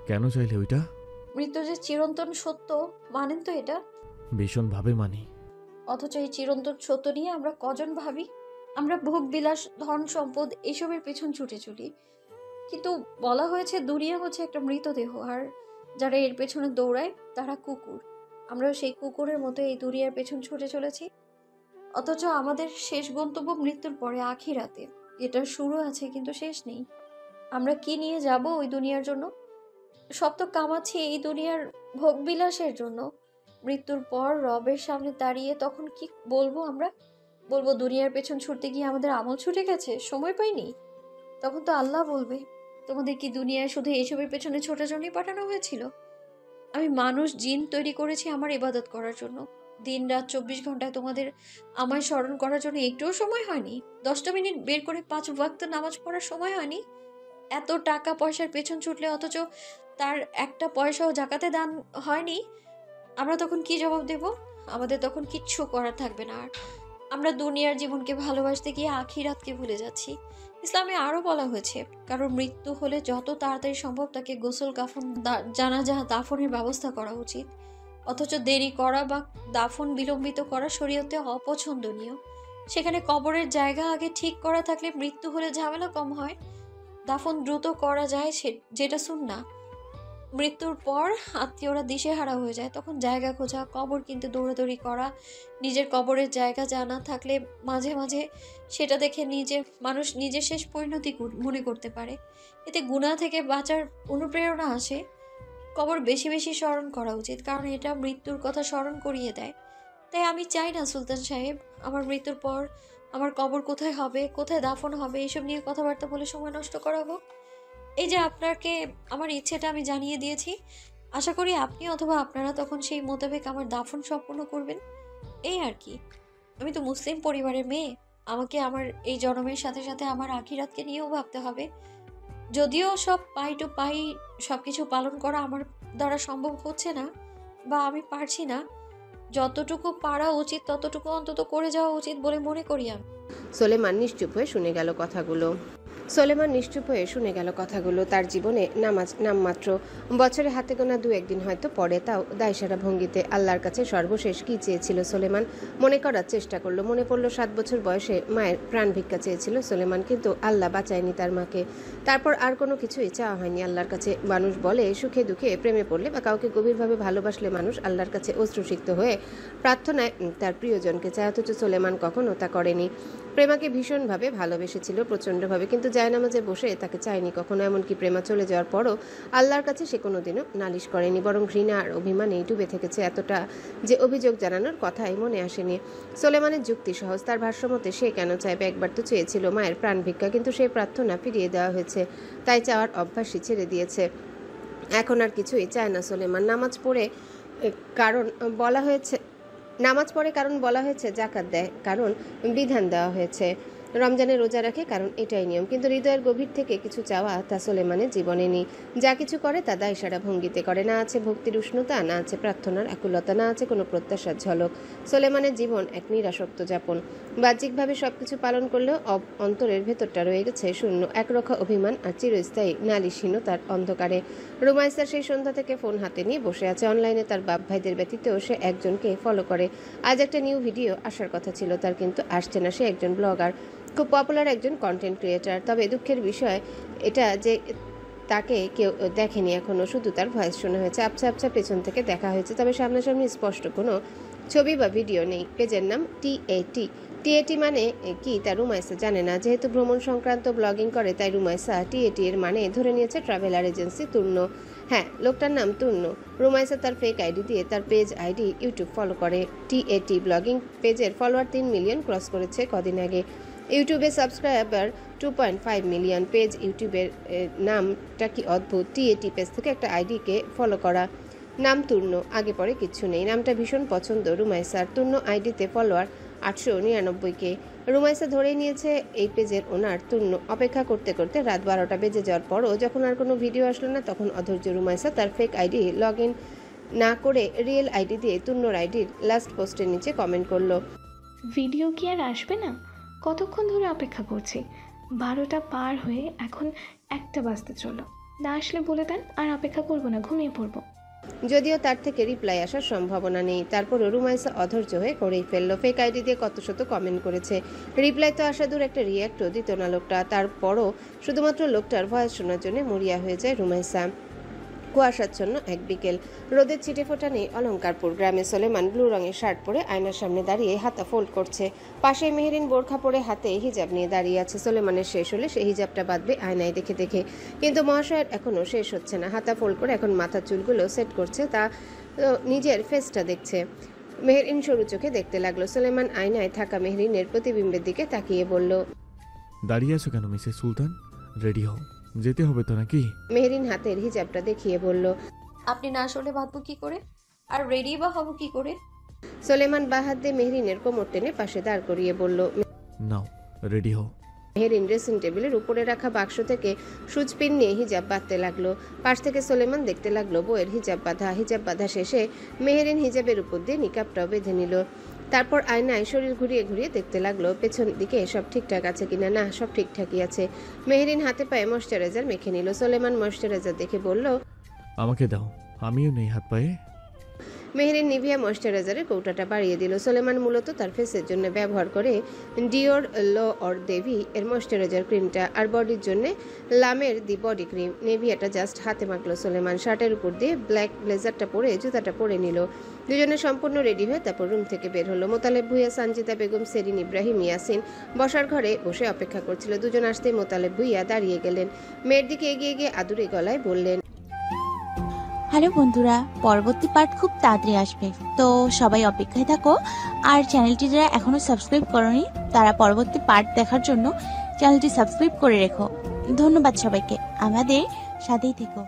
কেন চাইলে ওইটা? মৃত্যু যে চিরন্তন সত্য, মানেন তো এটা? ভীষণভাবে মানি। অথচ এই চিরন্তন সত্য নিয়ে আমরা কজন ভাবি? আমরা ভোগ বিলাস, ধন সম্পদ এসবের পেছন ছুটে চলি, কিন্তু বলা হয়েছে দুনিয়া হচ্ছে একটা মৃতদেহ, আর যারা এর পেছনে দৌড়ায় তারা কুকুর। আমরাও সেই কুকুরের মতো এই দুনিয়ার পেছন ছুটে চলেছি। অথচ আমাদের শেষ গন্তব্য মৃত্যুর পরে আখিরাতে। এটার শুরু আছে কিন্তু শেষ নেই। আমরা কি নিয়ে যাব ওই দুনিয়ার জন্য? সব তো কামাচ্ছি এই দুনিয়ার ভোগবিলাসের জন্য। মৃত্যুর পর রবের সামনে দাঁড়িয়ে তখন কি বলবো? আমরা বলবো দুনিয়ার পেছন ছুটতে গিয়ে আমাদের আমল ছুটে গেছে, সময় পাইনি। তখন তো আল্লাহ বলবে, তোমাদের কি দুনিয়ায় শুধু এসবের পেছনে ছোটার জন্যই পাঠানো হয়েছিল? আমি মানুষ জিন তৈরি করেছি আমার ইবাদত করার জন্য। দিন রাত 24 ঘন্টায় তোমাদের আমায় স্মরণ করার জন্য একটুও সময় হয়নি? 10টা মিনিট বের করে 5 ওয়াক্ত নামাজ পড়ার সময় হয়নি? এত টাকা পয়সার পেছন ছুটলে অথচ তার একটা পয়সাও জাকাতে দান হয়নি। আমরা তখন কি জবাব দেব? আমাদের তখন কিচ্ছু করার থাকবে না। আর আমরা দুনিয়ার জীবনকে ভালোবাসতে গিয়ে আখিরাতকে ভুলে যাচ্ছি। ইসলামে আরও বলা হয়েছে, কারণ মৃত্যু হলে যত তাড়াতাড়ি সম্ভব তাকে গোসল, কাফন, জানাজা, দাফনের ব্যবস্থা করা উচিত। অথচ দেরি করা বা দাফন বিলম্বিত করা শরীয়তে অপছন্দনীয়। সেখানে কবরের জায়গা আগে ঠিক করা থাকলে মৃত্যু হলে ঝামেলা কম হয়, দাফন দ্রুত করা যায়, যেটা সুন্নাহ। মৃত্যুর পর আত্মীয়রা দিশেহারা হয়ে যায়, তখন জায়গা খোঁজা, কবর কিনতে দৌড়াদৌড়ি করা, নিজের কবরের জায়গা জানা থাকলে মাঝে মাঝে সেটা দেখে মানুষ নিজের শেষ পরিণতি মনে করতে পারে। এতে গুনাহ থেকে বাঁচার অনুপ্রেরণা আসে। কবর বেশি বেশি স্মরণ করা উচিত, কারণ এটা মৃত্যুর কথা স্মরণ করিয়ে দেয়। তাই আমি চাই না সুলতান সাহেব আমার মৃত্যুর পর আমার কবর কোথায় হবে, কোথায় দাফন হবে, এইসব নিয়ে কথাবার্তা বলে সময় নষ্ট করা হোক। এই যে আপনাকে আমার ইচ্ছেটা আমি জানিয়ে দিয়েছি, আশা করি আপনি অথবা আপনারা তখন সেই মোতাবেক আমার দাফন সম্পন্ন করবেন। এই আর কি। আমি তো মুসলিম পরিবারের মেয়ে, আমাকে আমার এই জন্মের সাথে সাথে আমার আখিরাতকে নিয়েও ভাবতে হবে। যদিও সব পাই টু পাই সব কিছু পালন করা আমার দ্বারা সম্ভব হচ্ছে না বা আমি পারছি না, যতটুকু পারা উচিত ততটুকু অন্তত করে যাওয়া উচিত বলে মনে করি আমি। সোলেমান নিশ্চুপ হয়ে শুনে গেল কথাগুলো। তার জীবনে নামাজ নামমাত্র, বছরে হাতে গোনা 2-1 দিন হয়তো পড়ে, তাও দায়সারা ভঙ্গিতে। আল্লাহর কাছে সর্বশেষ কি চেয়েছিল সোলেমান মনে করার চেষ্টা করলো। মনে পড়ল 7 বছর বয়সে মায়ের প্রাণ ভিক্ষা চেয়েছিল সোলেমান, কিন্তু আল্লাহ বাঁচায়নি তার মাকে। তারপর আর কোনো কিছুই চাওয়া হয়নি আল্লাহর কাছে। মানুষ বলে সুখে দুঃখে প্রেমে পড়লে বা কাউকে গভীরভাবে ভালোবাসলে মানুষ আল্লাহর কাছে অশ্রুসিক্ত হয়ে প্রার্থনায় তার প্রিয়জনকে চায়, অথচ সোলেমান কখনো তা করেনি। প্রেমাকে ভীষণভাবে ভালোবেসেছিল, প্রচণ্ডভাবে, কিন্তু জায়নামাজে বসে তাকে চায়নি কখনো। এমনকি প্রেমা চলে যাওয়ার পরও আল্লাহর কাছে সে কোনোদিনও নালিশ করেনি, বরং ঘৃণা আর অভিমানেই ডুবে থেকেছে, এতটা যে অভিযোগ জানানোর কথাই মনে আসেনি। সোলেমানের যুক্তি সহজ। তার ভাষ্যমতে সে কেন চাইবে? একবার তো চেয়েছিল মায়ের প্রাণ ভিক্ষা, কিন্তু সেই প্রার্থনা ফিরিয়ে দেওয়া হয়েছে, তাই চাওয়ার অভ্যাসই ছেড়ে দিয়েছে। এখন আর কিছুই চায় না সোলেমান। নামাজ পড়ে কারণ বলা হয়েছে, জাকাত দেয় কারণ বিধান দেওয়া হয়েছে, রমজানে রোজা রাখে কারণ এটাই নিয়ম, কিন্তু হৃদয়ের গভীর থেকে কিছু চাওয়া তা সোলেমানের জীবনে নেই। যা কিছু করে তা দায়সারা ভঙ্গিতে করে। না আছে ভক্তির উষ্ণতা, না আছে প্রার্থনার আকুলতা, না আছে কোনো প্রত্যাশার ঝলক। সোলেমানের জীবন এক নিরাসক্ত যাপন। বাহ্যিকভাবে সবকিছু পালন করলেও অন্তরের ভেতরটা রয়ে গেছে শূন্য, একরক্ষা অভিমান আর চিরস্থায়ী নালিশহীনতার অন্ধকারে। রুমাইসার সেই সন্ধ্যা থেকে ফোন হাতে নিয়ে বসে আছে। অনলাইনে তার বাপ ভাইদের ব্যতীতও সে একজনকে ফলো করে। আজ একটা নিউ ভিডিও আসার কথা ছিল তার, কিন্তু আসছে না। সে একজন ব্লগার, খুব পপুলার একজন কন্টেন্ট ক্রিয়েটার। তবে দুঃখের বিষয় এটা যে তাকে কেউ দেখেনি এখনো, শুধু তার ভয়েস শোনা হয়েছে, আবছা আবছা পেছন থেকে দেখা হয়েছে, তবে সামনাসামনি স্পষ্ট কোনো ছবি বা ভিডিও নেই। পেজের নাম TAT টিএটি মানে কি তা রুমাইসা জানে না। যেহেতু ভ্রমণ সংক্রান্ত ব্লগিং করে তাই রুমাইসা টিএটি এর মানে ধরে নিয়েছে ট্রাভেলার এজেন্সি তুর্ণ। হ্যাঁ, লোকটার নাম তুর্ণ। রুমাইসা তার ফেক আইডি দিয়ে তার পেজ আইডি ইউটিউব ফলো করে। টিএটি ব্লগিং পেজের ফলোয়ার 3 মিলিয়ন ক্রস করেছে কদিন আগে। ইউটিউবে সাবস্ক্রাইবার 2.5 মিলিয়ন। পেজ ইউটিউবের নামটা কি অদ্ভুত। টিএটি পেজ থেকে একটা আইডিকে ফলো করা। নাম তুর্ণ, আগে পরে কিচ্ছু নেই। নামটা ভীষণ পছন্দ রুমাইসার। তুর্ণ আইডিতে ফলোয়ার 899কে। রুমাইসা ধরেই নিয়েছে এই পেজের ওনার তুর্ণ। অপেক্ষা করতে করতে রাত 12টা বেজে যাওয়ার পরও যখন আর কোনো ভিডিও আসলো না তখন অধৈর্য রুমাইসা তার ফেক আইডি লগ ইন না করে রিয়েল আইডি দিয়ে তুর্ণর আইডির লাস্ট পোস্টের নিচে কমেন্ট করলো, ভিডিও কি আর আসবে না? কতক্ষণ ধরে অপেক্ষা করছি। 12টা পার হয়ে এখন 1টা বাজতে চলো। না আসলে বলে দেন, আর অপেক্ষা করবো না, ঘুমিয়ে পড়বো। যদিও তার থেকে রিপ্লাই আসার সম্ভাবনা নেই, তারপরও রুমাইসা অধৈর্য হয়ে করেই ফেললো। ফেক আইডি দিয়ে কত শত কমেন্ট করেছে, রিপ্লাই তো আসা দূর, একটা রিয়াক্টও দিত না লোকটা। তারপরও শুধুমাত্র লোকটার ভয়েস শোনার জন্য মরিয়া হয়ে যায় রুমাইসা। কুয়াশাচ্ছন্ন এক বিকেল, রোদের ছিটে ফোটা নেই অলঙ্কারপুর গ্রামে। সোলেমান ব্লু রঙের শার্ট পরে আয়নার সামনে দাঁড়িয়ে হাতা ফোল্ড করছে। পাশে মেহেরিন বোরখা পরে হাতে হিজাব নিয়ে দাঁড়িয়ে আছে। সোলেমানের শেষ হলে সেই হিজাবটা বাঁধবে আয়নায় দেখে দেখে, কিন্তু মহাশয়ের এখনও শেষ হচ্ছে না। হাতা ফোল্ড করে এখন মাথার চুলগুলো সেট করছে, তা নিজের ফেসটা দেখছে। মেহেরিন সরু চোখে দেখতে লাগলো। সোলেমান আয়নায় থাকা মেহেরিনের প্রতিবিম্বের দিকে তাকিয়ে বলল, দাঁড়িয়ে আছো কেন মিসেস সুলতান? রেডি হও, যেতে হবে তো নাকি? মেহেরিন হাতের হিজাবটা দেখিয়ে বলল, আপনি না আসলে বাঁধবো কি করে, আর রেডি বা হবো কি করে? সোলেমান বাহাত দিয়ে মেহেরিনের কোমর টেনে পাশে দাঁড় করিয়ে বলল, নাও রেডি হও। মেহেরিন ড্রেসিং টেবিলের উপরে রাখা বাক্স থেকে সুচ পিন নিয়ে হিজাব বাঁধতে লাগলো। পাশ থেকে সোলেমান দেখতে লাগলো বইয়ের হিজাব বাঁধা শেষে মেহেরিন হিজাবের উপর দিয়ে নিকাবটাও বেঁধে নিল। তারপর আয়নায় শরীর ঘুরিয়ে ঘুরিয়ে দেখতে লাগলো পেছন দিকে সব ঠিকঠাক আছে কিনা। না, সব ঠিকঠাকই আছে। মেহেরিন হাতে পায়ে ময়শ্চারাইজার মেখে নিল। সোলেমান ময়শ্চারাইজার দেখে বলল, আমাকে দাও, আমিও নেই হাত পায়ে। মেহেরিন নিভিয়া ময়শ্চারাইজারের কৌটাটা বাড়িয়ে দিল। সোলেমান মূলত তার ফেসের জন্য ব্যবহার করে ডিওর ল অর দেভি এর ময়শ্চারাইজার ক্রিমটা, আর বডির জন্য লামের দি বডি ক্রিম। নেভিয়াটা জাস্ট হাতে মাখলো সোলেমান। শার্টের উপর দিয়ে ব্ল্যাক ব্লেজারটা পরে জুতাটা পরে নিল। দুজনে সম্পূর্ণ রেডি হয়ে তারপর রুম থেকে বের হলো। মোতালেব ভুইয়া, সানজিদা বেগম, সেরিন, ইব্রাহিম, ইয়াসিন বসার ঘরে বসে অপেক্ষা করছিল। দুজন আসতেই মোতালেব ভুইয়া দাঁড়িয়ে গেলেন। মেয়ের দিকে এগিয়ে গিয়ে আদুরে গলায় বললেন, হ্যালো বন্ধুরা, পরবর্তী পার্ট খুব তাড়াতাড়ি আসবে, তো সবাই অপেক্ষায় থাকো। আর চ্যানেলটি যারা এখনো সাবস্ক্রাইব করোনি তারা পরবর্তী পার্ট দেখার জন্য চ্যানেলটি সাবস্ক্রাইব করে রেখো। ধন্যবাদ সবাইকে, আমাদের সাথেই থেকো।